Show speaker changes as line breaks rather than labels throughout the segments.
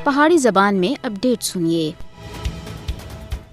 پہاڑی زبان میں اپڈیٹ سنیے۔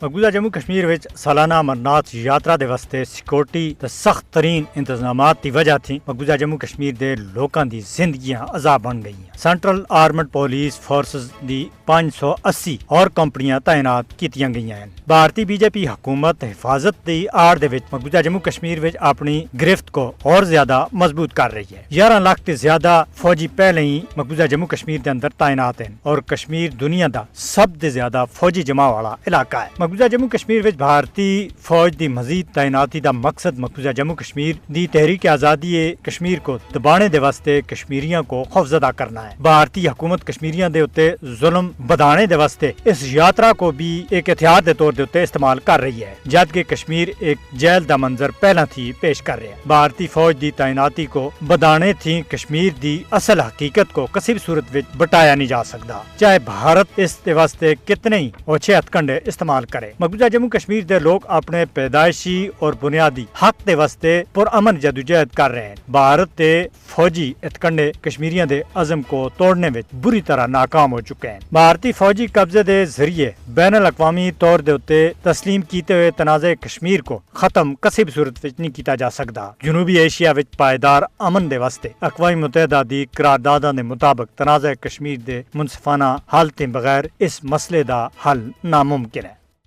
مقبوضہ جموں کشمیر وچ سالانہ امرناتھ یاترا دے واسطے سیکورٹی تے سخت ترین انتظامات دی وجہ تھی مقبوضہ جموں کشمیر دے لوکاں دی زندگیاں عذاب بن گئیاں۔ سینٹرل آرمڈ پولیس فورسز دی 580 اور کمپنیاں تعینات کیتیاں گئیاں ہیں۔ بھارتی بی جے پی حکومت حفاظت دی آڑ دے وچ مقبوضہ جموں کشمیر وچ اپنی گرفت کو اور زیادہ مضبوط کر رہی ہے۔ 11 لاکھ تے زیادہ فوجی پہلے ہی مقبوضہ جموں کشمیر دے اندر تعینات ہیں اور کشمیر دنیا دا سب تے زیادہ فوجی جمع والا علاقہ ہے۔ مقبوضہ جموں کشمیر وچ بھارتی فوج دی مزید تعیناتی دا مقصد مقبوضہ جموں کشمیر دی تحریک آزادی کشمیر کو دبانے دے واسطے کشمیریاں کو خوفزدہ کرنا ہے۔ بھارتی حکومت کشمیریاں دے اتے ظلم بدانے دے واسطے اس یاترا کو بھی ایک ہتھیار دے طور دے اتے استعمال کر رہی ہے، جبکہ کشمیر ایک جیل دا منظر پہلا تھی پیش کر رہے ہیں۔ بھارتی فوج دی تعیناتی کو بدانے تھی کشمیر دی اصل حقیقت کو کسی بھی صورت وچ بٹایا نہیں جا سکتا، چاہے بھارت اس دے واسطے کتنے ہی اوچھے ہتھکنڈے استعمال کرے۔ مقبوضہ جموں کشمیر دے لوگ اپنے پیدائشی اور بنیادی حق دے واسطے پرامن جدوجہد کر رہے ہیں۔ بھارت دے فوجی ہتھکنڈے کشمیریاں دے عزم کو توڑنے میں بری طرح ناکام ہو چکے ہیں۔ بھارتی فوجی قبضے دے ذریعے بین الاقوامی طور دے اتے تسلیم کیتے ہوئے تنازع کشمیر کو ختم کسی بھی صورت وچ نہیں کیتا جا سکتا۔ جنوبی ایشیا وچ پائیدار امن دے واسطے اقوام متحدہ دی قرارداداں دے مطابق تنازع کشمیر دے منصفانہ حل تے بغیر اس مسئلے دا حل ناممکن ہے۔